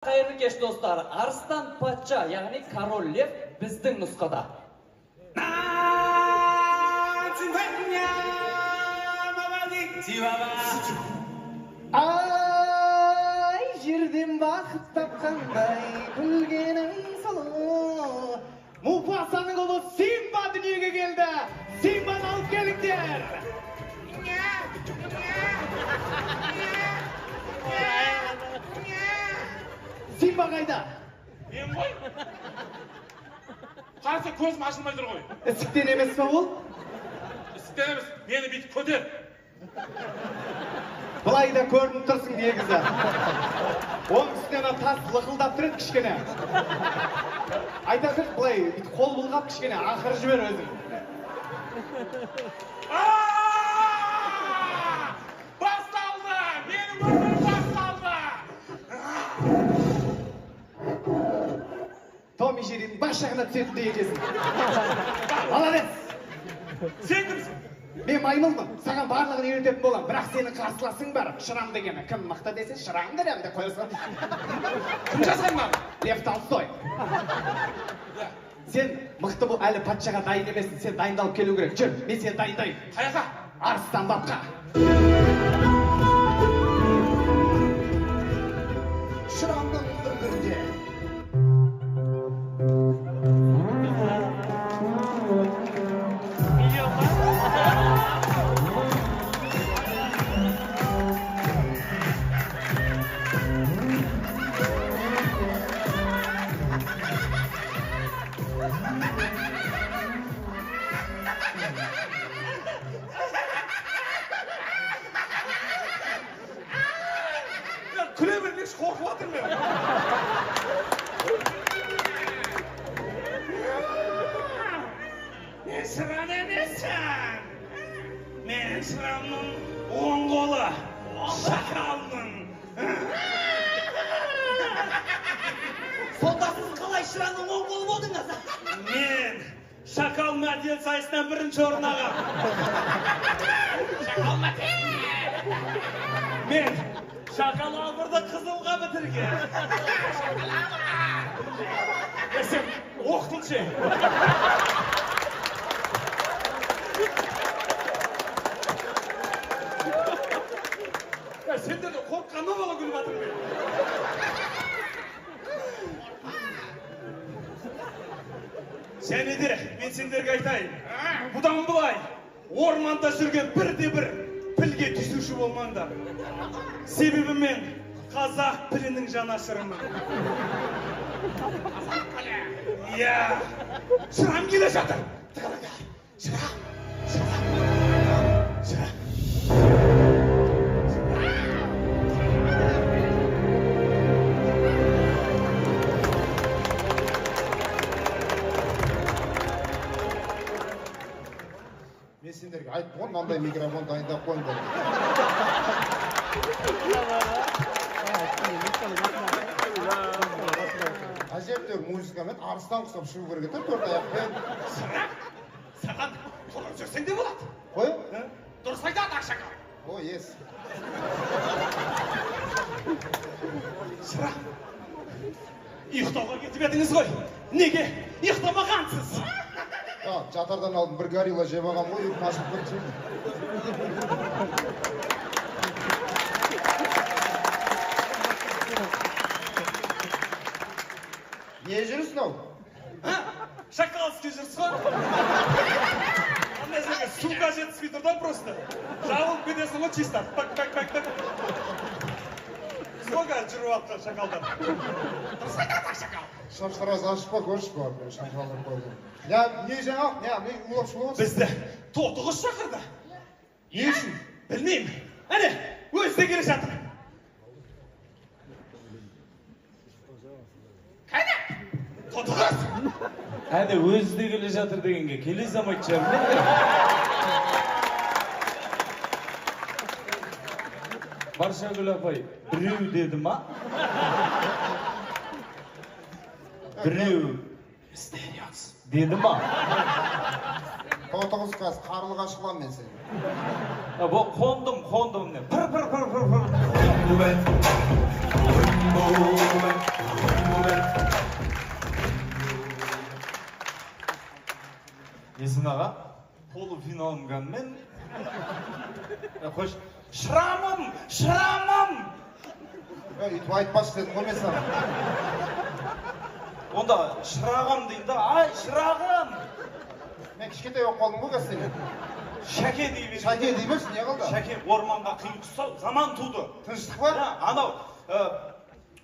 Hayırlı geç dostlar. Arslan Pacha yani Karol Lev bizden nusqada. Ay jirdim vakit tapkanday kulgen ay salo. Mufasanın oğlu Simba dünyaya geldi. Simba'nı alıp gelingler. Simba kayda. Men qo'y. Qarasa ko'zim ochilmay tur qo'y. Isikten emes mi ol? Isikten emas, meni bitib ko'tar. Былай да көрініп тұрсың негізі. Оның үстінен тас лықылдап тұрады кішкене. Айта тұр, былай қол бұлғап кішкене ақыры жібер өзің. Басталды! Менің өмірім басталды! Томи жердің бас жағына түсетін де екесің. Молодец! Сен кімсің? Мен маймылмын, саған барлығын үйрететін болам, бірақ сенің қарсыласың бар, Шрам дегені. Кім мықты десе, Шрам дерем деп қойырсың. Кім жазған маған? Лев Толстой. Сен мықты бұл әлі патшаға дайын емессің, сен дайындалып келу керек. Жүр, мен сені дайындайын. Қаяққа? Арыстан бабқа. Шрамның үңгірінде. Күле бермекші қорқып отырмын мен. Мен Шрам емеспін. Мен Шрамның оң қолы, шакалмын. Сонда сіз қалай Шрамның оң қолы болдыңыз? Мен шакал мәдел сайысынан бірінші орын алғам. Шакал мәдел! Мен шакал албырды қызылға бітірген. Сен оқытыл ше. Сендер қорққаннан бала күліп жатырмын мен. Және де мен сендерге айтайын. Бұдан былай орманда жүрген бірде-бір пілге түсуші болмаңдар. Себебі мен қазақ пілінің жанашырымын. Қазақ пілі? Иә. Шрам келе жатыр. Шрам. Мен сендерге айтып ғой, мынандай микрофон дайындап қойыңдар. Әжептәуір музыкамен арыстан құсап шығу керек еді, төрт аяқпен. Шрам, саған толып жүрсең де болады. Қой? Дұрыс айтады ақшақал. Ой, ес. Шрам, ұйықтауға кетіп едіңіз ғой. Неге ұйықтамағансыз? Жатардан алдын бір горилла жеп алғам ғой, ұйқым ашып кетті. Не жүрсің ау? Шоколадский жүрсіз ғой? Андай жерге суға жетіспей тұр да просто. Жабылып кетесің ғой чисто. Пак. Сколько жүріп атқан шакалдар? Дұрыс айтады ақшақал. Шапшараз ашып па, көрші бар, шамшалып қойды. Я, не жаңақ, мен ұлап шылуыз. Бізді Тотығыз шақырды. Не үшін? Білмеймін. Әне, өзі де келе жатыр. Қайда? Тотығыз! Әне өзі де келе жатыр дегенге келе замайт шығар. Баршагүл апай, біреу деді ма? Біреу деді ма? Тотығыз қазір қарылға шығам мен сені. Бұл қондым не. Пыр. Есім аға, полуфиналымған мен. Қош, шырамым! Үйтіп айтпашы дедім ғой мен саған. Онда шырағым дейін да, ай шырағым! Мен кішкентай болып қалдым ғой қазір сені. Шәке дей берді. Шәке дейміз, не қалды? Шәке орманға қиын тұсау, заман туды. Тыныштық па? Анау,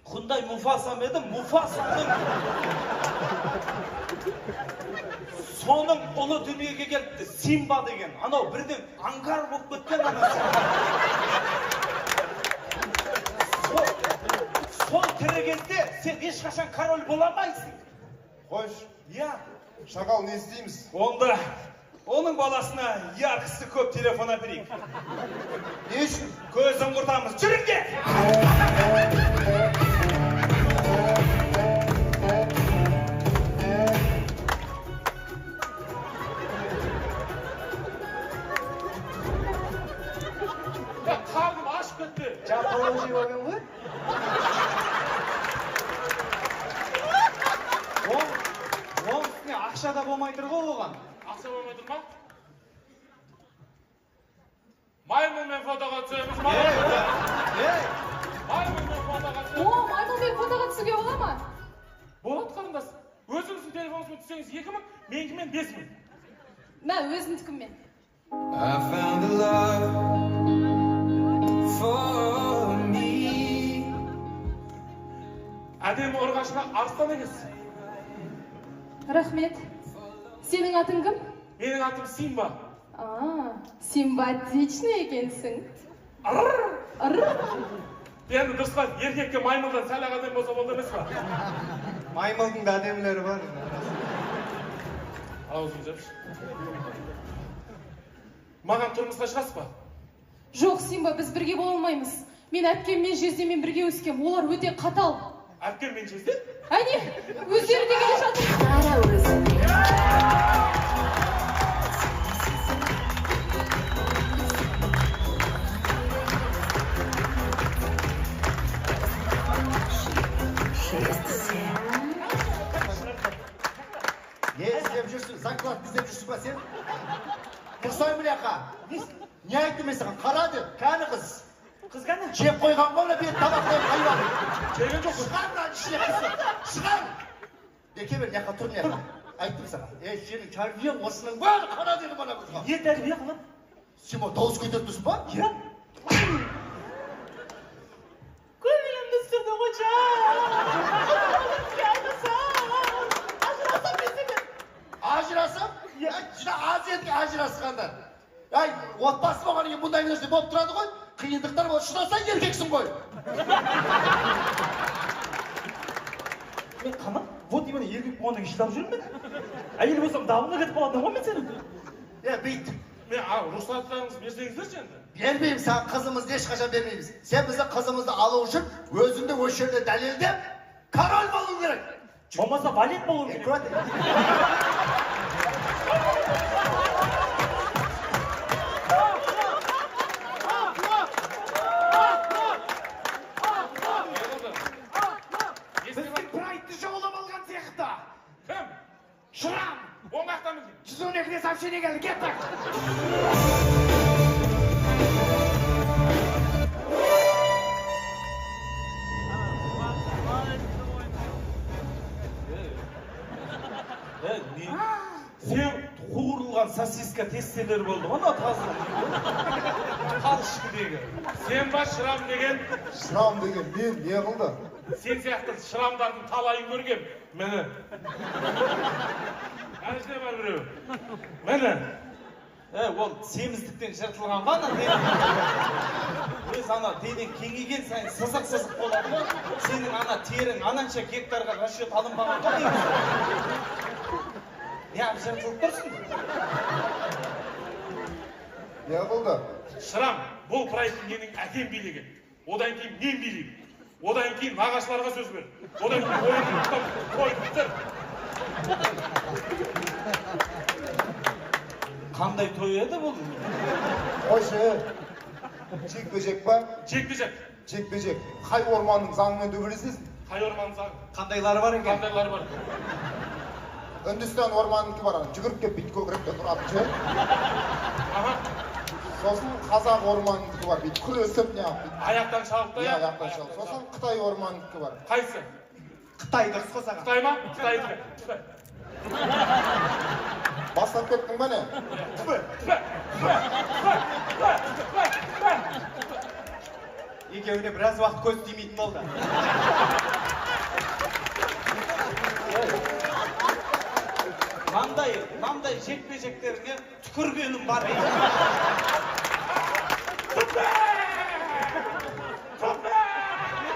Құндай Муфасам еді, Муфасаның соның ұлы дүниеге келіпті, Симба деген. Анау бірден аңғар болып кеткен анасы. Сол тірі кезде сен ешқашан король боламайсың. Қош, Я, шағал не істейміз? Онда оның баласына ярқысы көп телефон әперейік. Не үшін? Көзін құртамыз. Жүріңдер! Қарным ашып кетті. Жапалау жеп алған ғой? Оның үстіне ақша да болмай тұр ғой оған. Ақша болмай тұр ма? Маймылмен фотоға түсеміз ма? Маймылмен фотоға түсеміз. О, маймылмен фотоға түсуге бола ма? Болады қарындас. Өзіңіздің телефоныңызбен түсеңіз 2000, менікімен 5000. Мә, өзімдікіммен. I found a love for me. Әдемі ұрғашқа арыстан емес. Рахмет. Сенің атың кім? Менің атым Симба. Симпатичный екенсің. Енді дұрыс па, еркекке маймылдан сәл әдемі болса болды емес па? Маймылдың да әдемілері бар. Аузын жепші. Маған тұрмысқа шығасыз ба? Жоқ, Симба, біз бірге бола алмаймыз. Мен әпкеммен жездемен бірге өскем. Олар өте қатал. Әпкем мен жезде? Әне, өздері де келе жатыр. Не істеп жүрсің? Заклад іздеп жүрсің ба сен? Тұрсай мыляқа. Не айтты мен саған? Қара деп, кәні қыз. Қыз қане? Жеп қойған ғой бет табақтай қайбады. Келген жоқ. Шығар мына ішіне қызы. Шығар. Неке бер, неқа тұр неқа. Айттым саған. Сенің тәрбиең осының бәрі қара деді бана қызға. Не тәрбие қылып? Сен ол дауыс көтеріп тұрсың ба? Иә. Көңілімді сүрді қойша. Ажырасып? Жына аз едік ажырасқандар. Ай, отбасы болған екен бұндай нәрсе болып тұрады ғой. Қиындықтар бол, шыдасаң еркексің ғой. Мен қаман, вот именно еркек болғаннан кейін шыдап жүрмін. Әйел болсам дауына кетіп қалатын ғой мен сенің. Бейт. Мен рұқсаттарыңызды берсеңіздерші енді. Бермейміз, саған қызымызды ешқашан бермейміз. Сен бізді қызымызды алу үшін өзіңді осы жерде дәлелдеп, король болу керек. Болмаса валет болу керек. Біздің прайтты жаулап алған сияқты. Кім? Шырам! Оң ақтан білген. 112-де сообщение келді, кеттік. Сен қуырылған сосиска тестелер болды ғой, тазы. Қал ішкідегі. Сен ба шырам деген? Шырам деген мен не қылды? Сен сияқты шырамдардың талайын көргем. Мені. Әншіне бар біреу. Мені. Ол семіздіктен жыртылған ба, ана денең? Өз ана денең кеңейген сайын сызық болады ғой. Сенің ана терің ананша гектарға расчет алынбаған ғой. Неғып жыртылып тұрсың? Не қылды? Шырам, бұл проектті менің әкем билеген. Одан кейін мен билеймін. Одан кейін нағашыларға сөз бер. Одан кейін той бітір. Қандай той еді бұл? Қойшы. Жекпе-жек па? Жекпе-жек. Жекпе-жек. Қай орманның заңымен төбелесесің? Қай орман заң? Қандайлары бар екен? Қандайлары бар? Үндістан орманыңки бар, жүгіріп кеп бүйт көкіректе тұрады ше. Аха. Сосын қазақ орманыңки бар, бүйт күресіп не қылып. Аяқтан шалып та Иә, аяқтан шалып. Сосын Қытай орманыңки бар. Қайсы? Қытай дұрыс қой саған. Қытай ма? Қытайдікі. Қытай. Бастап кеттің ба не? Екеуіне біраз уақыт көз тимейтін болды. Маңдай жекпе-жектеріңе түкіргенім бар.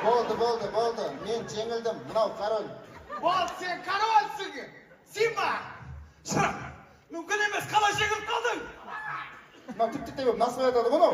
Болды. Мен жеңілдім. Мынау король. Болды, сен корольсің! Симба! Шырақ! Мүмкін емес, қалай жеңіліп қалдың? Мынау тіп-тіп деп насыбай айтады ғой мынау.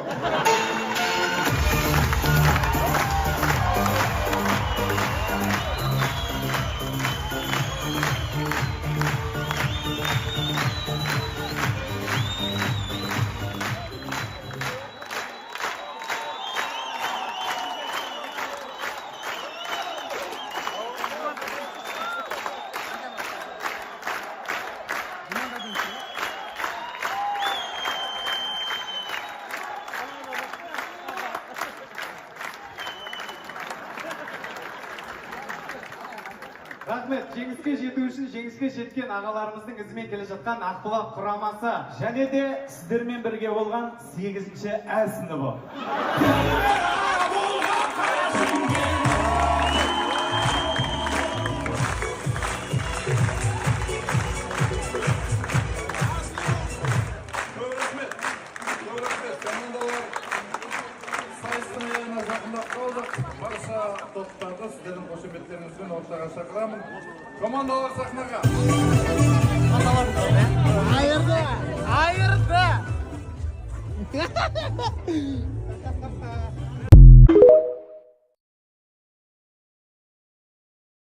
Рахмет, жеңіске жету үшін жеңіске жеткен ағаларымыздың ізімен келе жатқан Ақбұлақ құрамасы. Және де сіздермен бірге болған 8-ші Ә сыныбы. Көп рахмет. Командалар сайыстың аяғына жақындап қалдық. Барша топтарды сіздердің қошеметтеріңізбен ортаға шақырамын. Командалар сахнаға. Айырды!